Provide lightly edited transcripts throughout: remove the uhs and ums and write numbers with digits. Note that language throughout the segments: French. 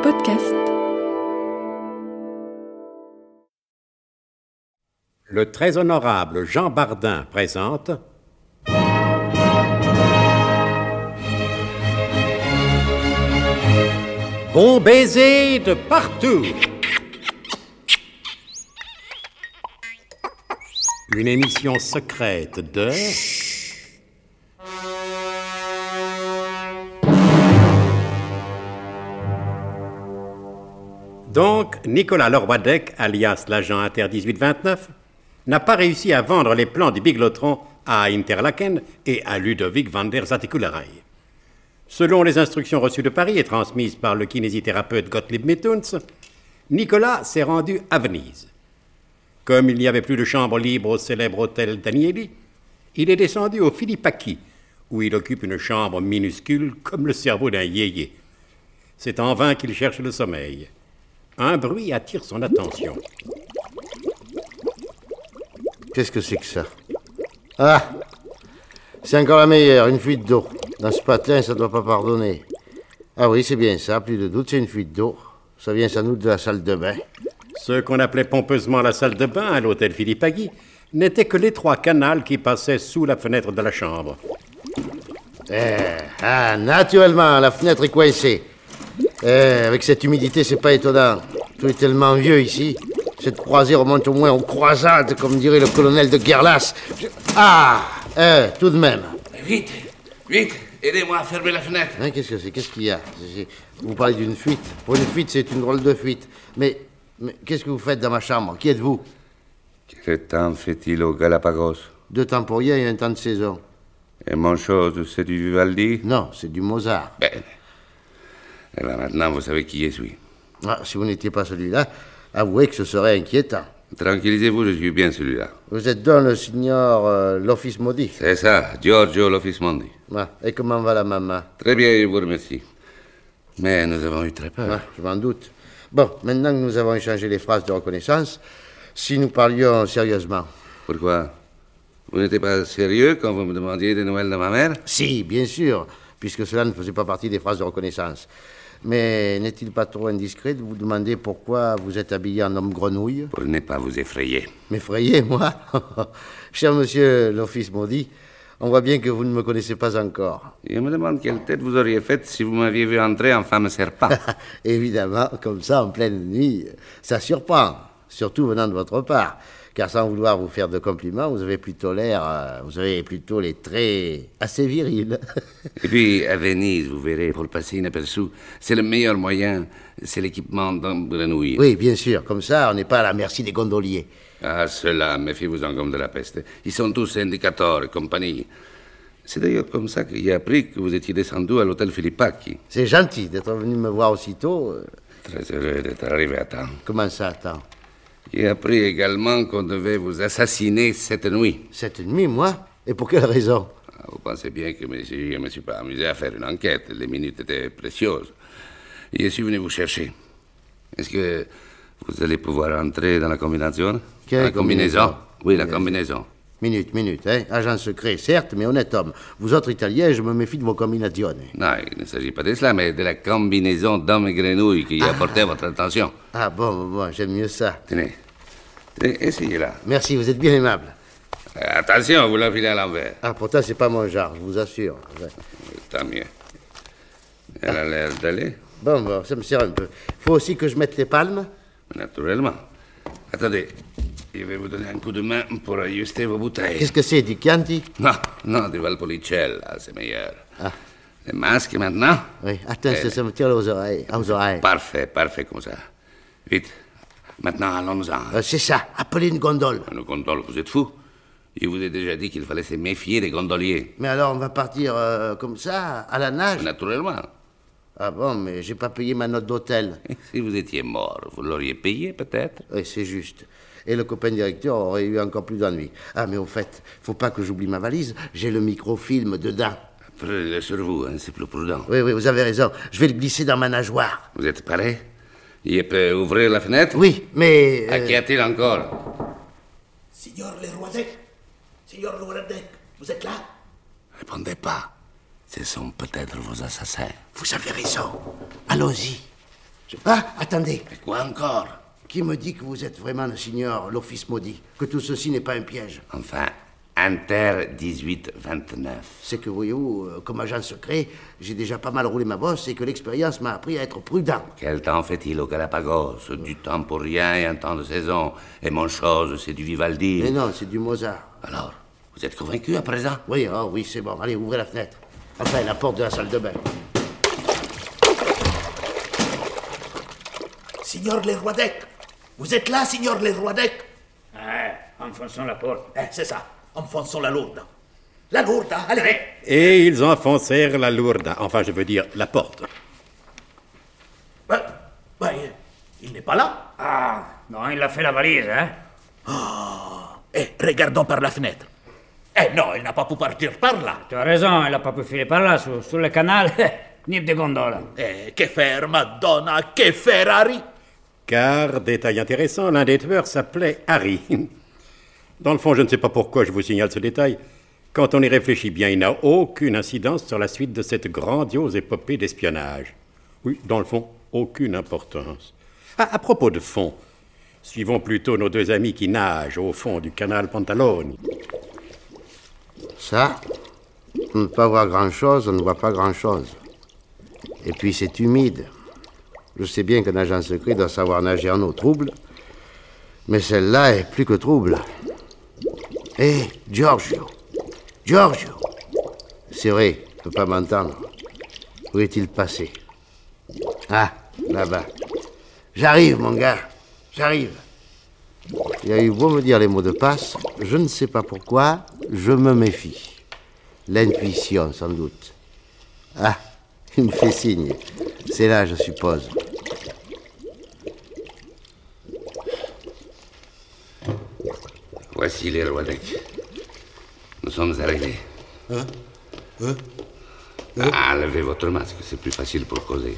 Podcast. Le très honorable Jean Bardin présente Bon baiser de partout. Une émission secrète de... Donc, Nicolas Lorwadec, alias l'agent Inter 1829, n'a pas réussi à vendre les plans du Biglotron à Interlaken et à Ludovic van der Zatikulerij. Selon les instructions reçues de Paris et transmises par le kinésithérapeute Gottlieb Mithuns, Nicolas s'est rendu à Venise. Comme il n'y avait plus de chambre libre au célèbre hôtel Danieli, il est descendu au Filipaki, où il occupe une chambre minuscule comme le cerveau d'un yéyé. C'est en vain qu'il cherche le sommeil. Un bruit attire son attention. Qu'est-ce que c'est que ça? Ah! C'est encore la meilleure, une fuite d'eau. Dans ce patin, ça ne doit pas pardonner. Ah oui, c'est bien ça, plus de doute, c'est une fuite d'eau. Ça vient sans doute de la salle de bain. Ce qu'on appelait pompeusement la salle de bain à l'hôtel Filipaki n'était que l'étroit canal qui passait sous la fenêtre de la chambre. Naturellement, la fenêtre est coincée. Avec cette humidité, c'est pas étonnant. Tout est tellement vieux ici. Cette croisée remonte au moins aux croisades, comme dirait le colonel de Guerlas. Tout de même. Vite, vite, aidez-moi à fermer la fenêtre. Hein, qu'est-ce que c'est? Qu'est-ce qu'il y a? Vous parlez d'une fuite. Pour une fuite, c'est une drôle de fuite. Mais qu'est-ce que vous faites dans ma chambre? Qui êtes-vous? Quel temps fait-il au Galapagos? 2 temps pour rien et 1 temps de saison. Et mon chose, c'est du Vivaldi? Non, c'est du Mozart. Eh bien, maintenant, vous savez qui je suis. Si vous n'étiez pas celui-là, avouez que ce serait inquiétant. Tranquillisez-vous, je suis bien celui-là. Vous êtes donc le signor Lofis Modi. C'est ça, Giorgio Lofis Mondi. Et comment va la maman? Très bien, je vous remercie. Mais nous avons eu très peur. Je m'en doute. Bon, maintenant que nous avons échangé les phrases de reconnaissance, si nous parlions sérieusement. Pourquoi? Vous n'étiez pas sérieux quand vous me demandiez des nouvelles de ma mère? Si, bien sûr, puisque cela ne faisait pas partie des phrases de reconnaissance. Mais n'est-il pas trop indiscret de vous demander pourquoi vous êtes habillé en homme grenouille? Pour ne pas vous effrayer. M'effrayer, moi? Cher monsieur Lofis Maudit, on voit bien que vous ne me connaissez pas encore. Je me demande quelle tête vous auriez faite si vous m'aviez vu entrer en femme serpent. Évidemment, comme ça, en pleine nuit, ça surprend, surtout venant de votre part. Car sans vouloir vous faire de compliments, vous avez plutôt les traits assez virils. Et puis, à Venise, vous verrez, pour passer inaperçu, c'est le meilleur moyen, c'est l'équipement d'homme grenouille. Oui, bien sûr, comme ça, on n'est pas à la merci des gondoliers. Ah, ceux-là, méfiez-vous-en comme de la peste. Ils sont tous indicateurs et compagnie. C'est d'ailleurs comme ça que j'ai appris que vous étiez descendu à l'hôtel Filipaki. C'est gentil d'être venu me voir aussitôt. Très heureux d'être arrivé à temps. Comment ça, à temps? J'ai appris également qu'on devait vous assassiner cette nuit. Cette nuit, moi? Et pour quelle raison? Vous pensez bien que je ne me suis pas amusé à faire une enquête. Les minutes étaient précieuses. Je suis venu vous chercher. Est-ce que vous allez pouvoir entrer dans la combinaison? Quelle combinaison? Oui, la combinaison. Minute, hein? Agent secret, certes, mais honnête homme. Vous autres Italiens, je me méfie de vos combinazioni. Non, il ne s'agit pas de cela, mais de la combinaison d'hommes et grenouilles qui a porté votre attention. Bon, j'aime mieux ça. Tenez, essayez-là. Merci, vous êtes bien aimable. Attention, vous l'enfilez à l'envers. Pourtant, c'est pas mon genre, je vous assure. Ouais. Tant mieux. Elle a l'air d'aller. Bon, ça me sert un peu. Faut aussi que je mette les palmes? Naturellement. Attendez, je vais vous donner un coup de main pour ajuster vos bouteilles. Qu'est-ce que c'est, du Chianti? Non, du Valpolicella, c'est meilleur. Les masques maintenant? Oui, attends, ça me tire aux oreilles. Parfait comme ça. Vite, maintenant allons-en. C'est ça, appelez une gondole. Une gondole, vous êtes fou? Je vous ai déjà dit qu'il fallait se méfier des gondoliers. Mais alors, on va partir comme ça, à la nage? Naturellement. Bon, mais j'ai pas payé ma note d'hôtel. Si vous étiez mort, vous l'auriez payé peut-être? Oui, c'est juste. Et le copain directeur aurait eu encore plus d'ennuis. Mais au fait, faut pas que j'oublie ma valise. J'ai le microfilm dedans. Prenez-le sur vous, c'est plus prudent. Oui, vous avez raison. Je vais le glisser dans ma nageoire. Vous êtes prêt? Il peut ouvrir la fenêtre? Oui, mais... Qu'y a-t-il encore? Signor Lorwadec, vous êtes là? Répondez pas. Ce sont peut-être vos assassins. Vous avez raison. Allons-y. Ah, attendez. Mais quoi encore? Qui me dit que vous êtes vraiment le signor, l'office maudit? Que tout ceci n'est pas un piège? Enfin, Inter 1829. C'est que, voyez-vous, comme agent secret, j'ai déjà pas mal roulé ma bosse et que l'expérience m'a appris à être prudent. Quel temps fait-il au Galapagos? Du temps pour rien et un temps de saison. Et mon chose, c'est du Vivaldi. Mais non, c'est du Mozart. Alors, vous êtes convaincu à présent? Oui, oh oui, c'est bon. Allez, ouvrez la fenêtre. Enfin, la porte de la salle de bain. Signor Leroy-Dec, vous êtes là, signor Leroy-Dec? Enfonçons la porte. C'est ça, enfonçons la lourde. La lourde, allez. Et ils enfoncèrent la lourde, enfin je veux dire la porte. Ben, il n'est pas là. Ah, non, il a fait la valise, hein? Regardons par la fenêtre. Non, il n'a pas pu partir par là. Tu as raison, il n'a pas pu filer par là, sur le canal, ni de gondola. Que faire, Madonna, que faire, Harry? Car, détail intéressant, l'un des tueurs s'appelait Harry. Dans le fond, je ne sais pas pourquoi je vous signale ce détail. Quand on y réfléchit bien, il n'a aucune incidence sur la suite de cette grandiose épopée d'espionnage. Oui, dans le fond, aucune importance. À propos de fond, suivons plutôt nos deux amis qui nagent au fond du canal Pantalone. Ça, on ne peut pas voir grand-chose, on ne voit pas grand-chose. Et puis c'est humide. Je sais bien qu'un agent secret doit savoir nager en eau trouble, mais celle-là est plus que trouble. Hé, Giorgio! Giorgio! C'est vrai, il ne peut pas m'entendre. Où est-il passé? Ah, là-bas. J'arrive, mon gars, j'arrive. Il a eu beau me dire les mots de passe, je ne sais pas pourquoi, je me méfie. L'intuition, sans doute. Ah, il me fait signe. C'est là, je suppose. Voici les Leroy-Dec. Nous sommes arrivés. Enlevez votre masque, c'est plus facile pour causer.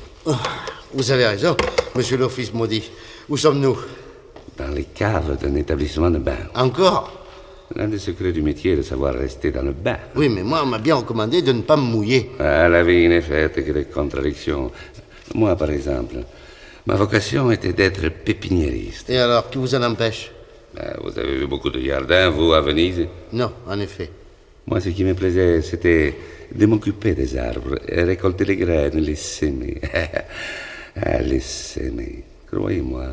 Vous avez raison, monsieur l'office maudit. Où sommes-nous? Dans les caves d'un établissement de bain. Encore? L'un des secrets du métier est de savoir rester dans le bain. Oui, mais moi, on m'a bien recommandé de ne pas me mouiller. Ah, la vie n'est faite que de contradictions. Moi, par exemple, ma vocation était d'être pépiniériste. Et alors, qui vous en empêche? Vous avez vu beaucoup de jardins, vous, à Venise? Non, en effet. Moi, ce qui me plaisait, c'était de m'occuper des arbres, et récolter les graines, les semer. Les semer. Croyez-moi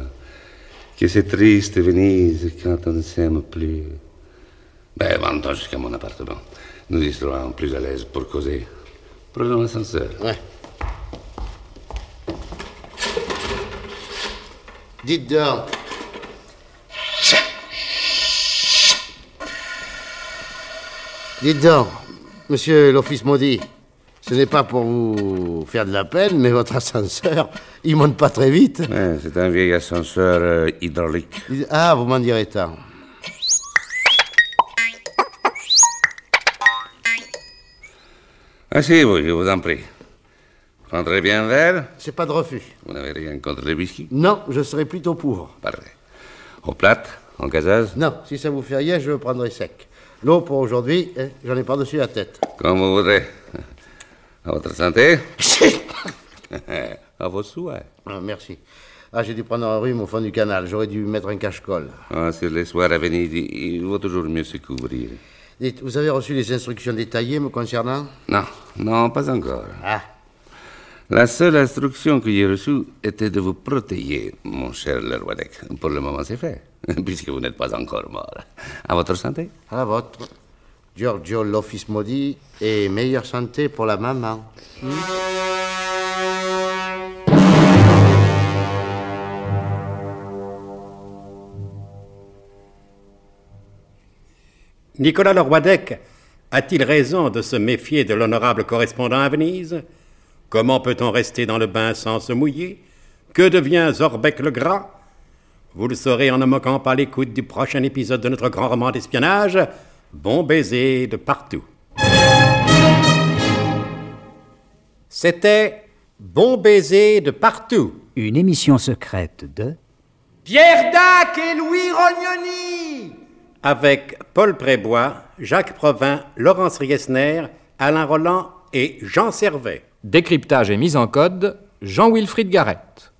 que c'est triste, Venise, quand on ne s'aime plus. Montons jusqu'à mon appartement. Nous y serons plus à l'aise pour causer. Prenons l'ascenseur. Ouais. Dites donc. Dites donc, monsieur l'office maudit, ce n'est pas pour vous faire de la peine, mais votre ascenseur, il monte pas très vite. Ouais, c'est un vieil ascenseur hydraulique. Ah, vous m'en direz tant. Asseyez-vous, je vous en prie. Prendrez bien un verre? C'est pas de refus. Vous n'avez rien contre le whisky? Non, je serai plutôt pour. Parfait. Au plate, en gazeuse? Non, si ça vous fait rien, je le prendrai sec. L'eau pour aujourd'hui, j'en ai par-dessus la tête. Comme vous voudrez. À votre santé? À vos souhaits. Ah, merci. Ah, j'ai dû prendre un rhume au fond du canal. J'aurais dû mettre un cache-colle. Ah, sur les soirs à Venise, il vaut toujours mieux se couvrir. Dites, vous avez reçu les instructions détaillées me concernant? Non, pas encore. Ah. La seule instruction que j'ai reçue était de vous protéger, mon cher Leroy-Dec. Pour le moment, c'est fait, puisque vous n'êtes pas encore mort. À votre santé? À la vôtre. Giorgio l'office maudit et meilleure santé pour la maman. Nicolas Leroy-Dec a-t-il raison de se méfier de l'honorable correspondant à Venise? Comment peut-on rester dans le bain sans se mouiller? Que devient Zorbec le Gras? Vous le saurez en ne manquant pas l'écoute du prochain épisode de notre grand roman d'espionnage, Bon baiser de partout. C'était Bon baiser de partout. Une émission secrète de Pierre Dac et Louis Rognoni. Avec Paul Prébois, Jacques Provin, Laurence Riesner, Alain Roland et Jean Servet. Décryptage et mise en code, Jean-Wilfried Garrett.